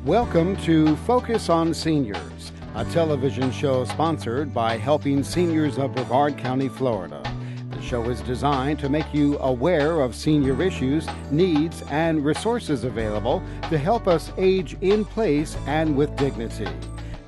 Welcome to Focus on Seniors, a television show sponsored by Helping Seniors of Brevard County, Florida. The show is designed to make you aware of senior issues, needs, and resources available to help us age in place and with dignity.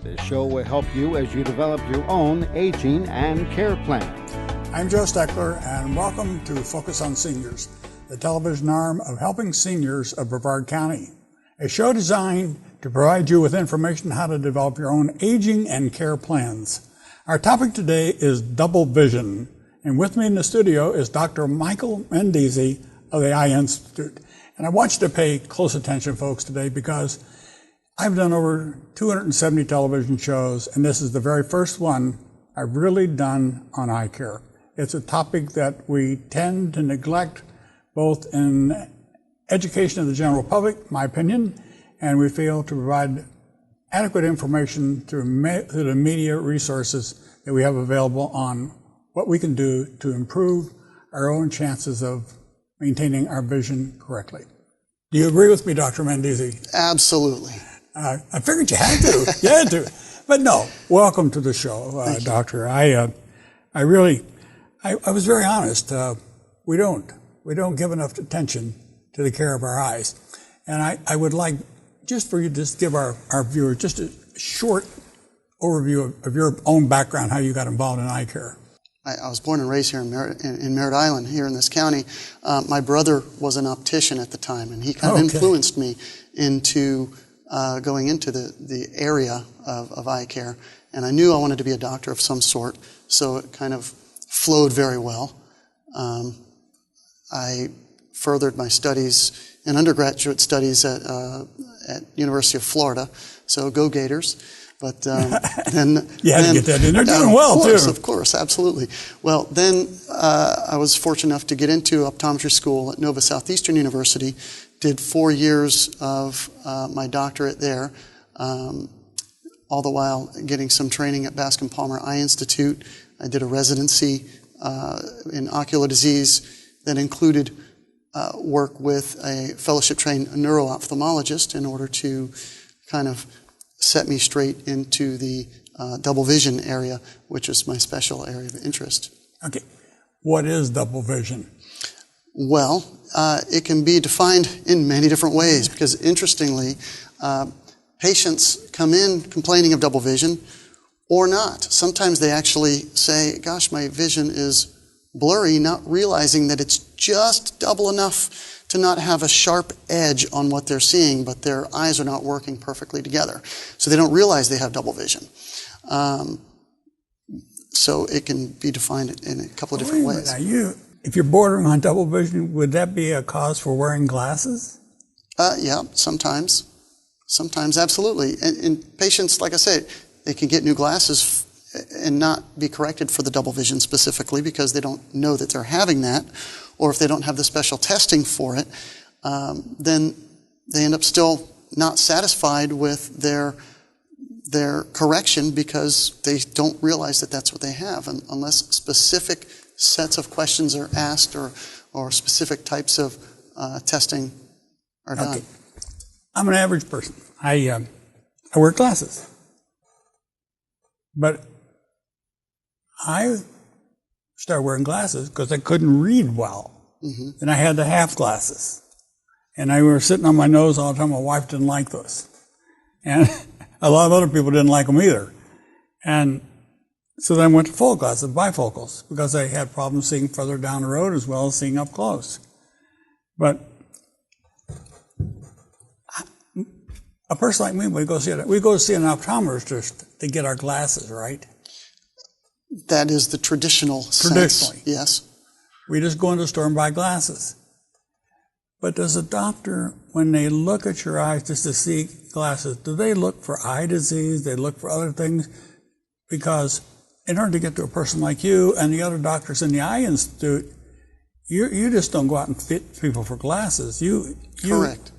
This show will help you as you develop your own aging and care plans. I'm Joe Steckler, and welcome to Focus on Seniors, the television arm of Helping Seniors of Brevard County, a show designed to provide you with information on how to develop your own aging and care plans. Our topic today is double vision, and with me in the studio is Dr. N Mandese of the Eye Institute. And I want you to pay close attention, folks, today, because I've done over 270 television shows, and this is the very first one I've really done on eye care. It's a topic that we tend to neglect both in education of the general public, my opinion, and we fail to provide adequate information through the media resources that we have available on what we can do to improve our own chances of maintaining our vision correctly. Do you agree with me, Dr. Mandese? Absolutely. I figured you had to. You had to. But no, welcome to the show, Doctor. I was very honest. We don't give enough attention to the care of our eyes. And I would like just for you to just give our viewers just a short overview of your own background, how you got involved in eye care. I was born and raised here in Merritt Island, here in this county. My brother was an optician at the time, and he kind of influenced me into going into the area of eye care. And I knew I wanted to be a doctor of some sort, so it kind of flowed very well. I furthered my studies and undergraduate studies at University of Florida, so go Gators. But then you had to get that in. They're doing well, too. Of course, absolutely. Well, then I was fortunate enough to get into optometry school at Nova Southeastern University. Did 4 years of my doctorate there, all the while getting some training at Bascom Palmer Eye Institute. I did a residency in ocular disease that included work with a fellowship-trained neuro-ophthalmologist in order to kind of set me straight into the double vision area, which is my special area of interest. Okay. What is double vision? Well, it can be defined in many different ways because, interestingly, patients come in complaining of double vision or not. Sometimes they actually say, gosh, my vision is blurry, not realizing that it's just double enough to not have a sharp edge on what they're seeing, but their eyes are not working perfectly together. So they don't realize they have double vision. So it can be defined in a couple of different ways. Now if you're bordering on double vision, would that be a cause for wearing glasses? Yeah, sometimes. Sometimes, absolutely. And patients, like I said, they can get new glasses and not be corrected for the double vision specifically because they don't know that they're having that, or if they don't have the special testing for it, then they end up still not satisfied with their correction because they don't realize that that's what they have, unless specific sets of questions are asked or specific types of testing are done. Okay. I'm an average person. I wear glasses. But I started wearing glasses because I couldn't read well. Mm-hmm. And I had the half glasses. And I was sitting on my nose all the time. My wife didn't like those. And a lot of other people didn't like them either. And so then I went to full glasses, bifocals, because I had problems seeing further down the road as well as seeing up close. But a person like me, we go see an optometrist to get our glasses, right? That is the traditional sense. Traditionally. Yes. We just go into the store and buy glasses. But does a doctor, when they look at your eyes just to see glasses, do they look for eye disease? They look for other things? Because in order to get to a person like you and the other doctors in the Eye Institute, you just don't go out and fit people for glasses. Correct.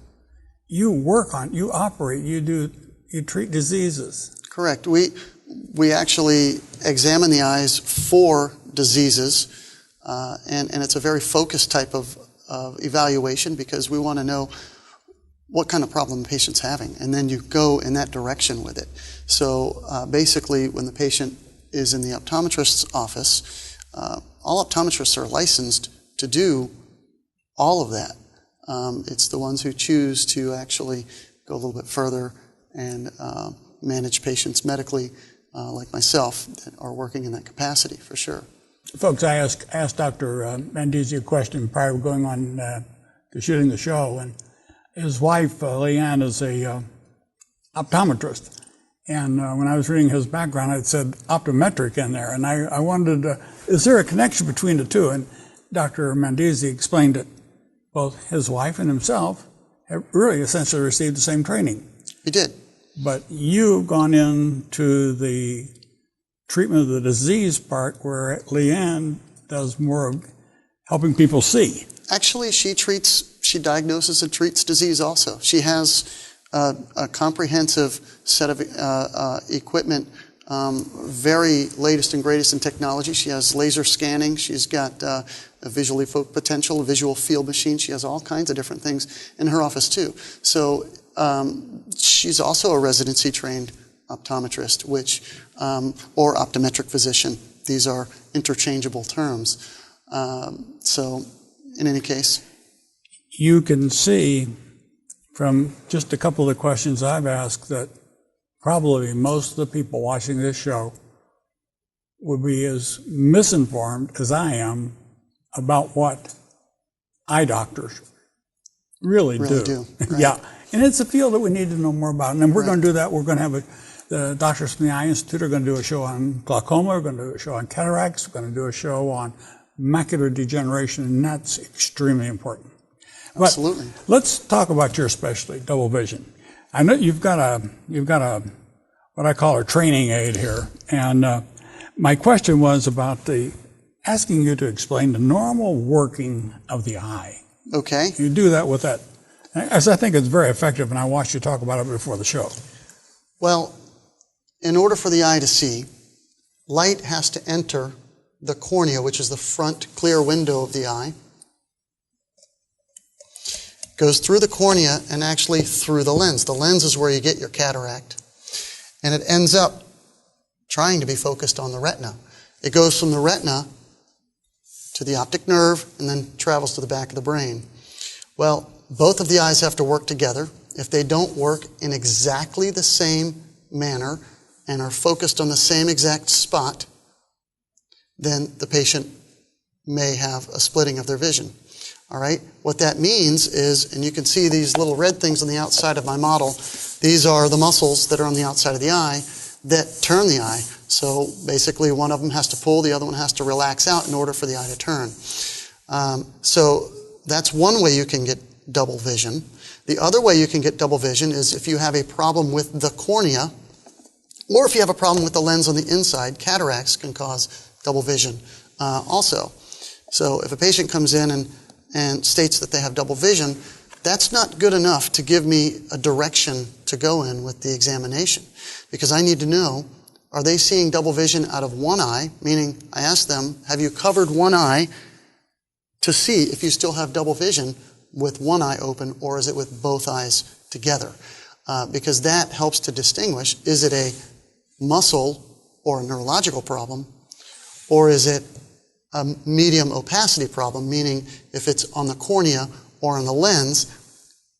You work on, you operate, you treat diseases. Correct. We actually examine the eyes for diseases, and it's a very focused type of evaluation because we want to know what kind of problem the patient's having, and then you go in that direction with it. So basically, when the patient is in the optometrist's office, all optometrists are licensed to do all of that. It's the ones who choose to actually go a little bit further and manage patients medically, like myself, that are working in that capacity, for sure. Folks, I asked Dr. Mandese a question prior to going on to shooting the show, and his wife, Leanne, is a optometrist. And when I was reading his background, it said optometric in there. And I wondered, is there a connection between the two? And Dr. Mandese explained that both his wife and himself have really essentially received the same training. He did. But you've gone into the treatment of the disease part, where Leanne does more of helping people see. Actually, she diagnoses and treats disease also. She has a comprehensive set of equipment, very latest and greatest in technology. She has laser scanning. She's got a visual evoked potential, a visual field machine. She has all kinds of different things in her office too. So she's also a residency trained optometrist, or optometric physician. These are interchangeable terms. So in any case, you can see from just a couple of the questions I've asked that probably most of the people watching this show would be as misinformed as I am about what eye doctors really do. Right. Yeah, and it's a field that we need to know more about. And we're going to do that. We're going to have the Doctors from the Eye Institute are going to do a show on glaucoma. We're going to do a show on cataracts. We're going to do a show on macular degeneration, and that's extremely important. But absolutely. Let's talk about your specialty, double vision. I know you've got a what I call a training aid here, and my question was about asking you to explain the normal working of the eye. Okay. You do that with that, as I think it's very effective, and I watched you talk about it before the show. Well, in order for the eye to see, light has to enter the cornea, which is the front clear window of the eye, goes through the cornea and actually through the lens. The lens is where you get your cataract. And it ends up trying to be focused on the retina. It goes from the retina to the optic nerve and then travels to the back of the brain. Well, both of the eyes have to work together. If they don't work in exactly the same manner and are focused on the same exact spot, then the patient may have a splitting of their vision. All right? What that means is, and you can see these little red things on the outside of my model, these are the muscles that are on the outside of the eye that turn the eye. So basically one of them has to pull, the other one has to relax out in order for the eye to turn. So that's one way you can get double vision. The other way you can get double vision is if you have a problem with the cornea, or if you have a problem with the lens on the inside. Cataracts can cause double vision also. So if a patient comes in and states that they have double vision, that's not good enough to give me a direction to go in with the examination. Because I need to know, are they seeing double vision out of one eye? Meaning, I ask them, have you covered one eye to see if you still have double vision with one eye open, or is it with both eyes together? Because that helps to distinguish, is it a muscle or a neurological problem, or is it a medium opacity problem, meaning if it's on the cornea or on the lens,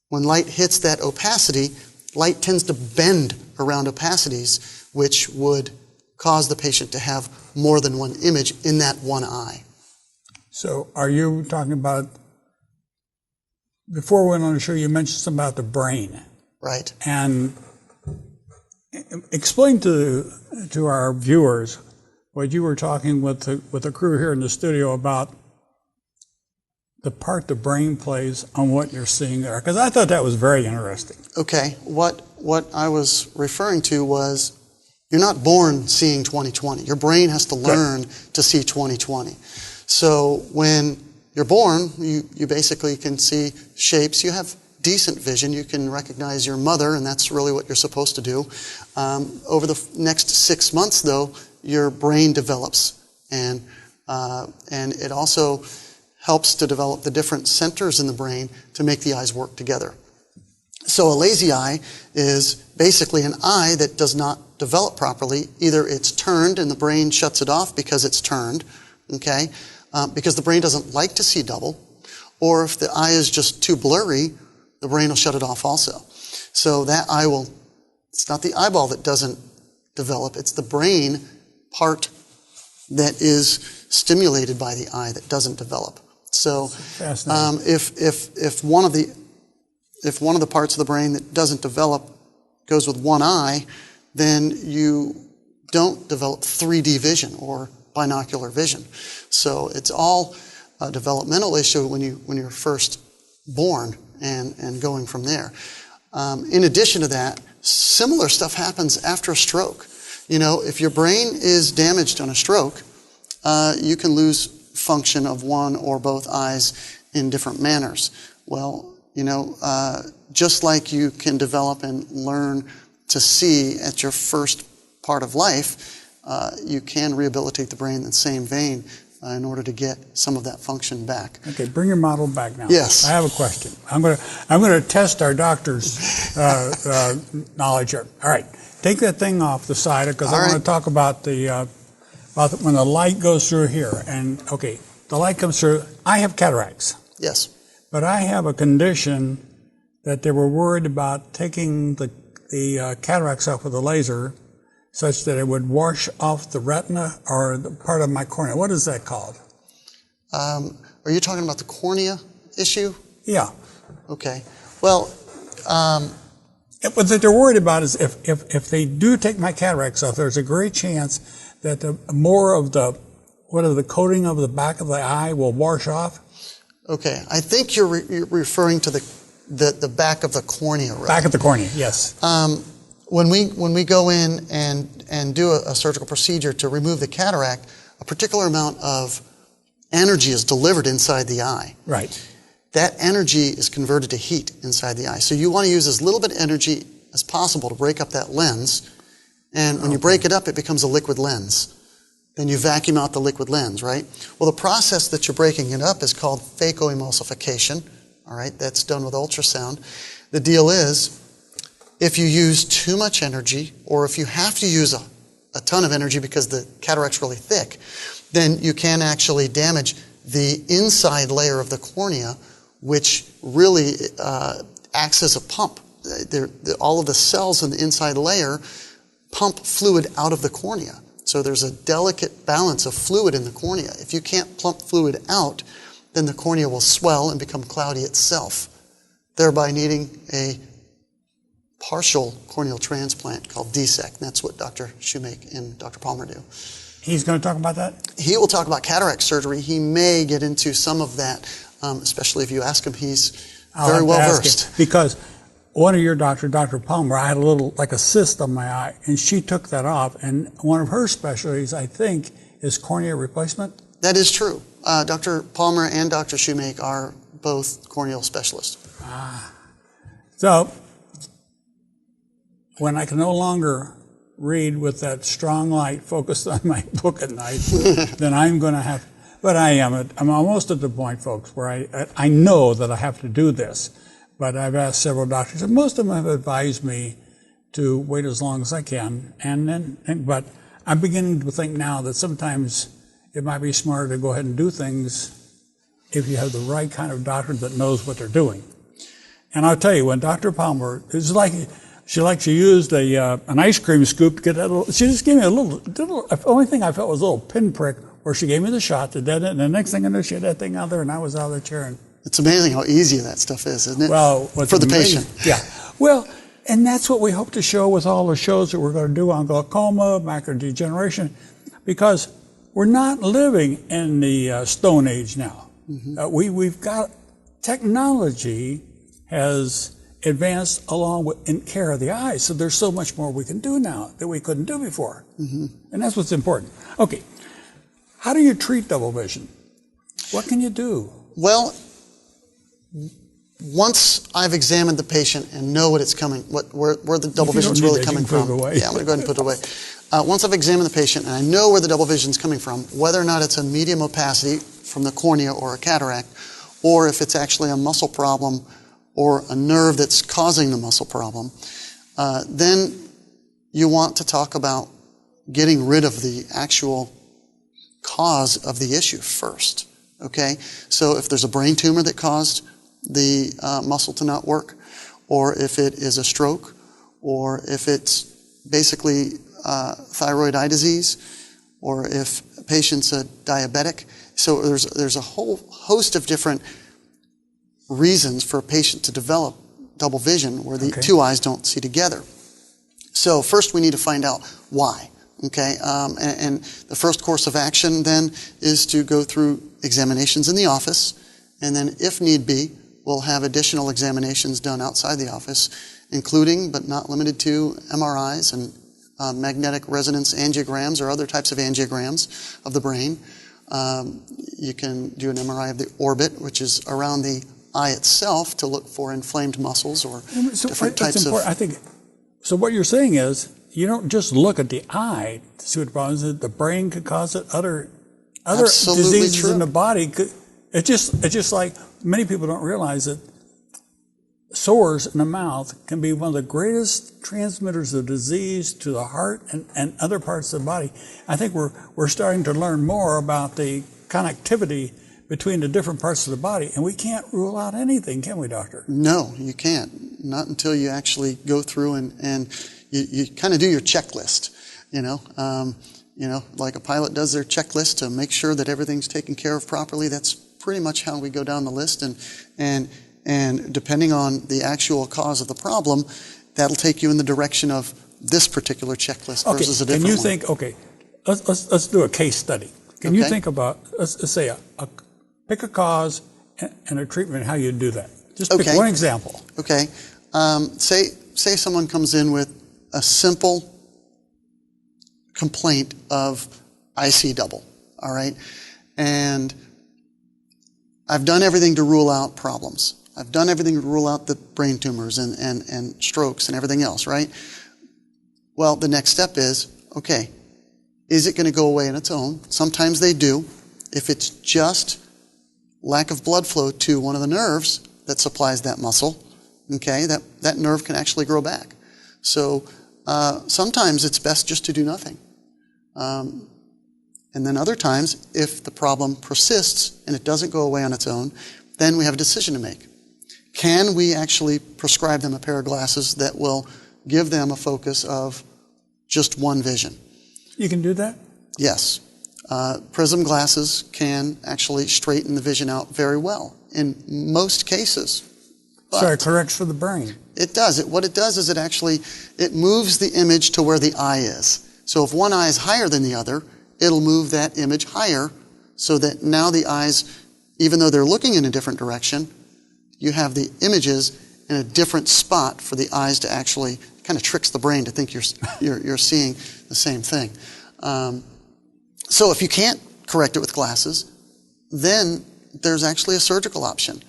when light hits that opacity, light tends to bend around opacities, which would cause the patient to have more than one image in that one eye. So are you talking about, before we went on the show, you mentioned something about the brain. Right. And explain to our viewers what you were talking with the crew here in the studio about the part the brain plays on what you're seeing there, because I thought that was very interesting. Okay, what I was referring to was, you're not born seeing 20/20. Your brain has to learn to see 20/20. So when you're born, you basically can see shapes. You have decent vision. You can recognize your mother, and that's really what you're supposed to do. Over the next 6 months, though, your brain develops, and it also helps to develop the different centers in the brain to make the eyes work together. So a lazy eye is basically an eye that does not develop properly. Either it's turned and the brain shuts it off because it's turned, okay, because the brain doesn't like to see double, or if the eye is just too blurry, the brain will shut it off also. So that eye will, it's not the eyeball that doesn't develop, it's the brain part that is stimulated by the eye that doesn't develop. So if one of the parts of the brain that doesn't develop goes with one eye, then you don't develop 3D vision or binocular vision. So it's all a developmental issue when you're first born and going from there. In addition to that, similar stuff happens after a stroke. You know, if your brain is damaged on a stroke, you can lose function of one or both eyes in different manners. Well, you know, just like you can develop and learn to see at your first part of life, you can rehabilitate the brain in the same vein in order to get some of that function back. Okay, bring your model back now. Yes. I have a question. I'm going to test our doctor's knowledge here. All right, take that thing off the side because I want to talk about the when the light goes through here. And okay, the light comes through. I have cataracts. Yes. But I have a condition that they were worried about taking the cataracts off with a laser such that it would wash off the retina or the part of my cornea. What is that called? Are you talking about the cornea issue? Yeah. Okay. Well, what they're worried about is if they do take my cataracts off, there's a great chance that more of the coating of the back of the eye will wash off. Okay. I think you're referring to the back of the cornea, right? Back of the cornea, yes. When we go in and do a surgical procedure to remove the cataract, a particular amount of energy is delivered inside the eye. Right. That energy is converted to heat inside the eye. So you want to use as little bit of energy as possible to break up that lens. And when you break it up, it becomes a liquid lens. Then you vacuum out the liquid lens, right? Well, the process that you're breaking it up is called phacoemulsification. All right, that's done with ultrasound. The deal is, if you use too much energy, or if you have to use a ton of energy because the cataract's really thick, then you can actually damage the inside layer of the cornea, which really acts as a pump. All of the cells in the inside layer pump fluid out of the cornea. So there's a delicate balance of fluid in the cornea. If you can't pump fluid out, then the cornea will swell and become cloudy itself, thereby needing a partial corneal transplant called DSEC. That's what Dr. Shoemake and Dr. Palmer do. He's going to talk about that? He will talk about cataract surgery. He may get into some of that, especially if you ask him. He's very well versed. Because one of your doctors, Dr. Palmer, I had a little, like a cyst on my eye, and she took that off. And one of her specialties, I think, is cornea replacement. That is true. Dr. Palmer and Dr. Shoemake are both corneal specialists. So, when I can no longer read with that strong light focused on my book at night, then I'm going to have, but I'm almost at the point, folks, where I know that I have to do this. But I've asked several doctors, and most of them have advised me to wait as long as I can. But I'm beginning to think now that sometimes it might be smarter to go ahead and do things if you have the right kind of doctor that knows what they're doing. And I'll tell you, when Dr. Palmer, it's like she used an ice cream scoop to get that little, she just gave me a little, the only thing I felt was a little pinprick where she gave me the shot that did it, and the next thing I knew, she had that thing out there, and I was out of the chair. And it's amazing how easy that stuff is, isn't it? Well, for the patient. Yeah. Well, and that's what we hope to show with all the shows that we're going to do on glaucoma, macular degeneration, because we're not living in the Stone Age now. Mm-hmm. We've got technology has advanced along in care of the eyes, so there's so much more we can do now that we couldn't do before. Mm-hmm. And that's what's important. Okay, how do you treat double vision? What can you do? Well, once I've examined the patient and know what it's coming, where the double vision is really coming from. Yeah, I'm going to go ahead and put it away. Once I've examined the patient and I know where the double vision is coming from, whether or not it's a medium opacity from the cornea or a cataract, or if it's actually a muscle problem or a nerve that's causing the muscle problem, then you want to talk about getting rid of the actual cause of the issue first, okay? So if there's a brain tumor that caused the muscle to not work, or if it is a stroke, or if it's basically thyroid eye disease, or if a patient's a diabetic. So there's a whole host of different reasons for a patient to develop double vision where the two eyes don't see together. So first we need to find out why. Okay, and the first course of action then is to go through examinations in the office, and then if need be, we'll have additional examinations done outside the office, including but not limited to MRIs and magnetic resonance angiograms or other types of angiograms of the brain. You can do an MRI of the orbit, which is around the eye itself, to look for inflamed muscles or different types of... I think, so what you're saying is, you don't just look at the eye to see what the problem is. The brain could cause it. Other diseases in the body could. It's just like many people don't realize that sores in the mouth can be one of the greatest transmitters of disease to the heart and other parts of the body. I think we're starting to learn more about the connectivity between the different parts of the body, and we can't rule out anything, can we, doctor? No, you can't. Not until you actually go through and you kind of do your checklist, like a pilot does their checklist to make sure that everything's taken care of properly. That's pretty much how we go down the list, and depending on the actual cause of the problem, that'll take you in the direction of this particular checklist versus a different one. Can you think? Let's do a case study. Can you think about let's say pick a cause and a treatment, how you do that? Just pick one example. Okay. Say someone comes in with a simple complaint of I see double, all right? And I've done everything to rule out problems. I've done everything to rule out the brain tumors and strokes and everything else, right? Well, the next step is, okay, is it going to go away on its own? Sometimes they do. If it's just lack of blood flow to one of the nerves that supplies that muscle, okay, that nerve can actually grow back. So sometimes it's best just to do nothing. And then other times, if the problem persists and it doesn't go away on its own, then we have a decision to make. Can we actually prescribe them a pair of glasses that will give them a focus of just one vision? You can do that? Yes. Prism glasses can actually straighten the vision out very well in most cases. So it corrects for the brain. It does. What it does is it moves the image to where the eye is. So if one eye is higher than the other, it'll move that image higher so that now the eyes, even though they're looking in a different direction, you have the images in a different spot for the eyes to actually kind of tricks the brain to think you're seeing the same thing. So if you can't correct it with glasses, then there's actually a surgical option.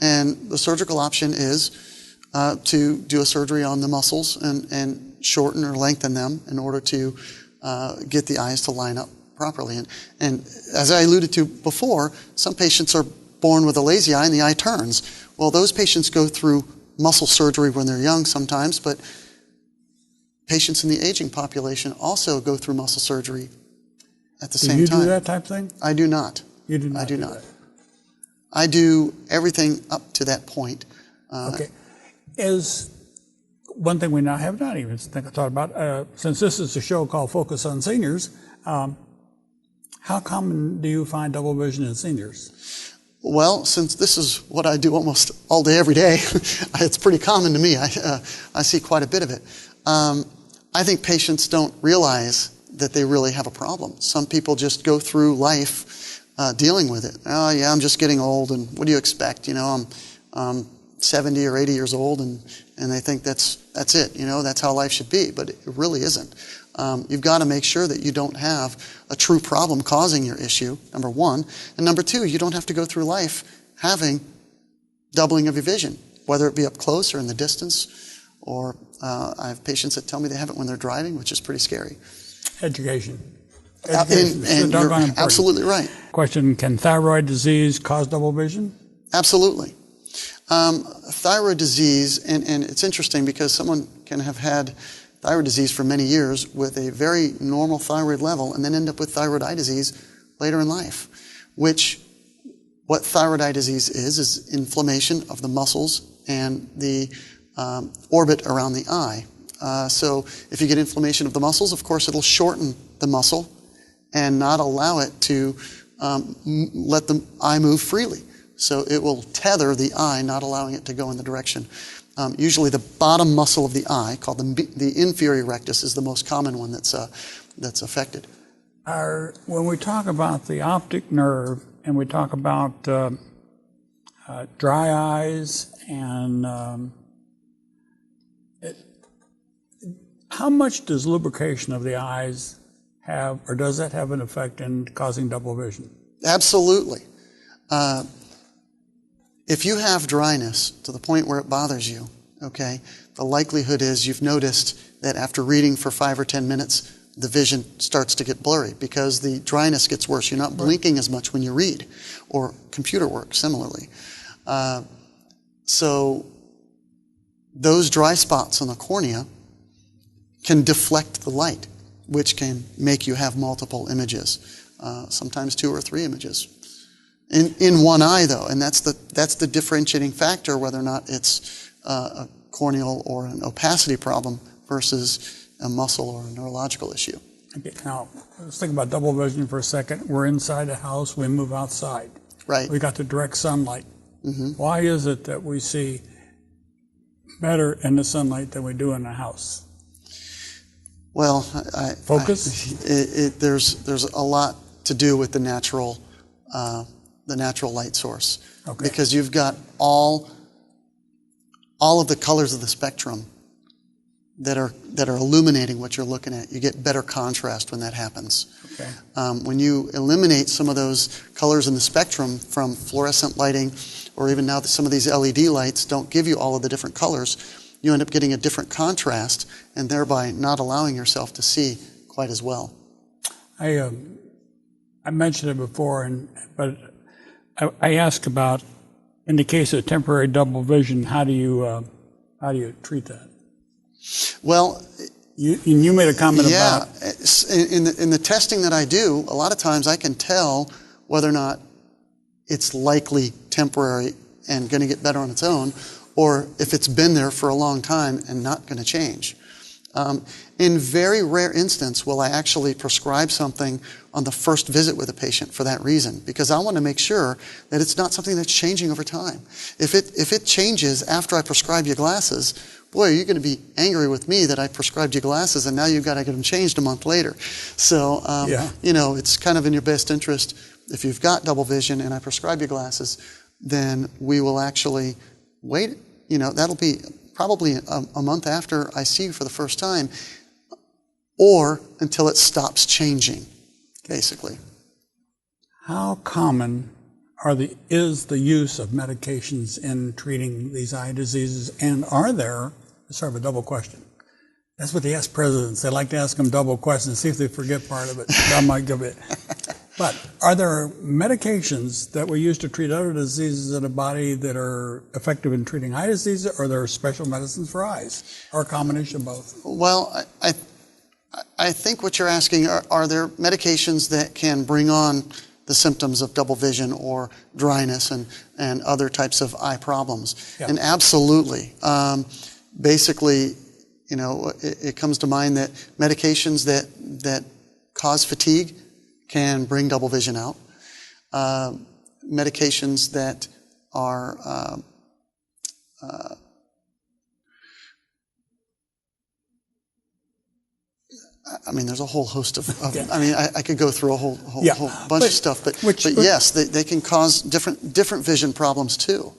And the surgical option is to do a surgery on the muscles and shorten or lengthen them in order to get the eyes to line up properly. And as I alluded to before, some patients are born with a lazy eye and the eye turns. Well, those patients go through muscle surgery when they're young sometimes, but patients in the aging population also go through muscle surgery at the same time. Do you do that type thing? I do not. You do not? I do not. I do everything up to that point. Okay. Is one thing we have not even thought about, since this is a show called Focus on Seniors, how common do you find double vision in seniors? Well, since this is what I do almost all day, every day, it's pretty common to me. I see quite a bit of it. I think patients don't realize that they really have a problem. Some people just go through life dealing with it. Oh, yeah, I'm just getting old, and what do you expect? I'm 70 or 80 years old, and they think that's it. That's how life should be, but it really isn't. You've got to make sure that you don't have a true problem causing your issue, number one. And number two, you don't have to go through life having doubling of your vision, whether it be up close or in the distance, or I have patients that tell me they have it when they're driving, which is pretty scary. Education. And you're absolutely right. Question, can thyroid disease cause double vision? Absolutely. Thyroid disease, and it's interesting because someone can have had thyroid disease for many years with a very normal thyroid level and then end up with thyroid eye disease later in life, what thyroid eye disease is inflammation of the muscles and the orbit around the eye. So if you get inflammation of the muscles, of course, it'll shorten the muscle and not allow it to let the eye move freely. So it will tether the eye, not allowing it to go in the direction. Usually the bottom muscle of the eye, called the inferior rectus, is the most common one that's affected. When we talk about the optic nerve and we talk about dry eyes and how much does lubrication of the eyes have, or does that have an effect in causing double vision? Absolutely. If you have dryness to the point where it bothers you, okay, the likelihood is you've noticed that after reading for 5 or 10 minutes, the vision starts to get blurry because the dryness gets worse. You're not blinking as much when you read, or computer work similarly. So those dry spots on the cornea can deflect the light, which can make you have multiple images, sometimes 2 or 3 images. In one eye, though, and that's the differentiating factor, whether or not it's a corneal or an opacity problem versus a muscle or a neurological issue. Okay, now let's think about double vision for a second. We're inside a house, we move outside. Right. We got the direct sunlight. Mm-hmm. Why is it that we see better in the sunlight than we do in a house? Well, Focus? There's a lot to do with the natural light source. Okay. Because you've got all of the colors of the spectrum that are illuminating what you're looking at. You get better contrast when that happens. Okay. When you eliminate some of those colors in the spectrum from fluorescent lighting, or even now that some of these LED lights don't give you all of the different colors, you end up getting a different contrast and thereby not allowing yourself to see quite as well. I mentioned it before, but I asked about, in the case of temporary double vision, how do you treat that? Well, you made a comment about... In the testing that I do, a lot of times I can tell whether or not it's likely temporary and going to get better on its own, or if it's been there for a long time and not going to change. In very rare instance will I actually prescribe something on the first visit with a patient for that reason, because I want to make sure that it's not something that's changing over time. If it changes after I prescribe you glasses, boy, you're going to be angry with me that I prescribed you glasses and now you've got to get them changed a month later. So, it's kind of in your best interest. If you've got double vision and I prescribe you glasses, then we will actually wait. That'll be probably a month after I see you for the first time, or until it stops changing, basically. How common is the use of medications in treating these eye diseases, and are there, sort of a double question. That's what they ask presidents. They like to ask them double questions, see if they forget part of it. I might give it. But are there medications that we use to treat other diseases in the body that are effective in treating eye disease, or are there special medicines for eyes, or a combination of both? Well, I think what you're asking, are there medications that can bring on the symptoms of double vision or dryness and other types of eye problems? Yeah. And absolutely. Basically, it comes to mind that medications that cause fatigue can bring double vision out. Medications that are there's a whole host of Yeah. I could go through a whole bunch of stuff, but yes, they can cause different vision problems too.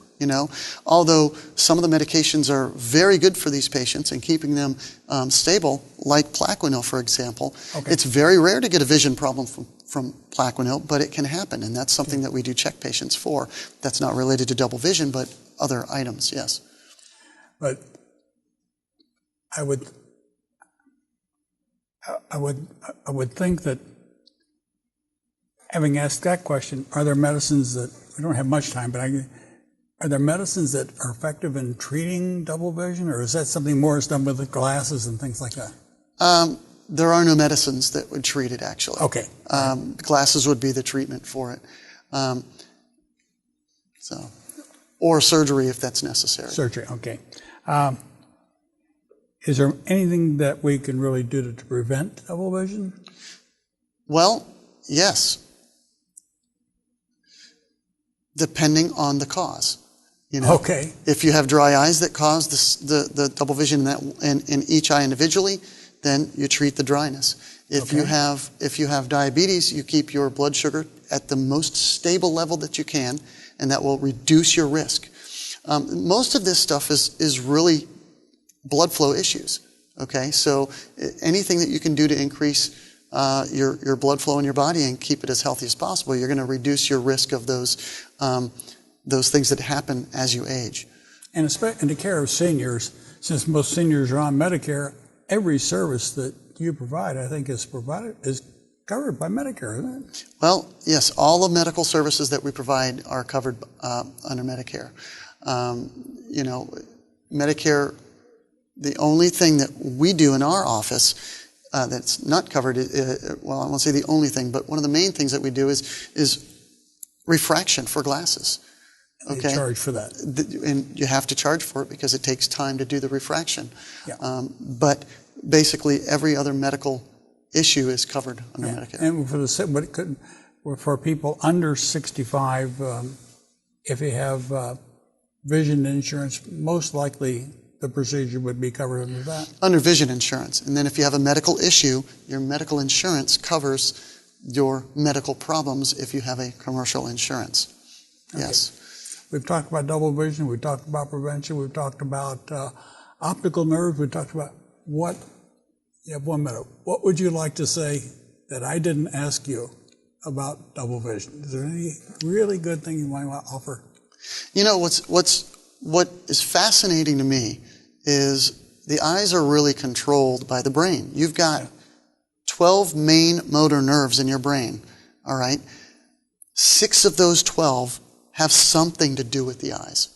Although some of the medications are very good for these patients and keeping them stable, like Plaquenil, for example. Okay. It's very rare to get a vision problem from Plaquenil, but it can happen, and that's something that we do check patients for. That's not related to double vision, but other items, yes. But I would think that, having asked that question, are there medicines that, we don't have much time, but Are there medicines that are effective in treating double vision, or is that something more is done with the glasses and things like that? There are no medicines that would treat it, actually. Okay. Glasses would be the treatment for it. Or surgery if that's necessary. Surgery, okay. Is there anything that we can really do to prevent double vision? Well, yes. Depending on the cause. Okay. If you have dry eyes that cause the double vision in each eye individually, then you treat the dryness. If you have diabetes, you keep your blood sugar at the most stable level that you can, and that will reduce your risk. Most of this stuff is really blood flow issues. Okay, so anything that you can do to increase your blood flow in your body and keep it as healthy as possible, you're going to reduce your risk of those things that happen as you age. And in the care of seniors, since most seniors are on Medicare, every service that you provide, I think, is covered by Medicare, isn't it? Well, yes, all the medical services that we provide are covered under Medicare. Medicare, the only thing that we do in our office that's not covered, well, I won't say the only thing, but one of the main things that we do is refraction for glasses. Okay. You charge for that. And you have to charge for it because it takes time to do the refraction. Yeah. But basically every other medical issue is covered under Medicare. And for people under 65, if you have vision insurance, most likely the procedure would be covered under that. Under vision insurance. And then if you have a medical issue, your medical insurance covers your medical problems if you have a commercial insurance. Okay. Yes. We've talked about double vision, we've talked about prevention, we've talked about optical nerves, we've talked about you have 1 minute. What would you like to say that I didn't ask you about double vision? Is there any really good thing you might want to offer? What is fascinating to me is the eyes are really controlled by the brain. You've got 12 main motor nerves in your brain, all right? 6 of those 12 have something to do with the eyes.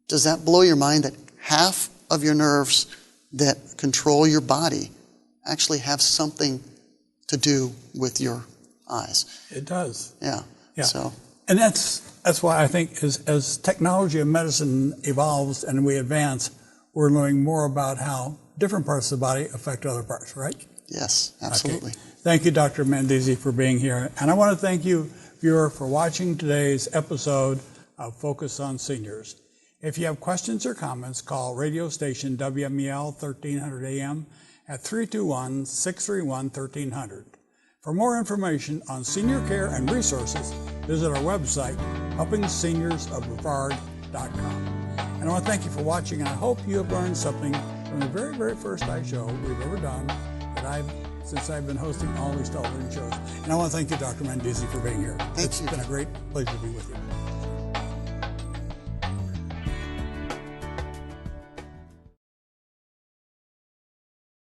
Does that blow your mind that half of your nerves that control your body actually have something to do with your eyes? It does. Yeah. So. And that's why I think as technology and medicine evolves and we advance, we're learning more about how different parts of the body affect other parts, right? Yes, absolutely. Okay. Thank you, Dr. Mandese, for being here. And I want to thank you, viewer, for watching today's episode of Focus on Seniors. If you have questions or comments, call radio station WMEL 1300 AM at 321-631-1300. For more information on senior care and resources, visit our website, helpingseniorsofbrevard.com. And I want to thank you for watching, and I hope you have learned something from the very, very first show we've ever done since I've been hosting all these television shows. And I want to thank you, Dr. Mandese, for being here. Thank you. It's been a great pleasure to be with you.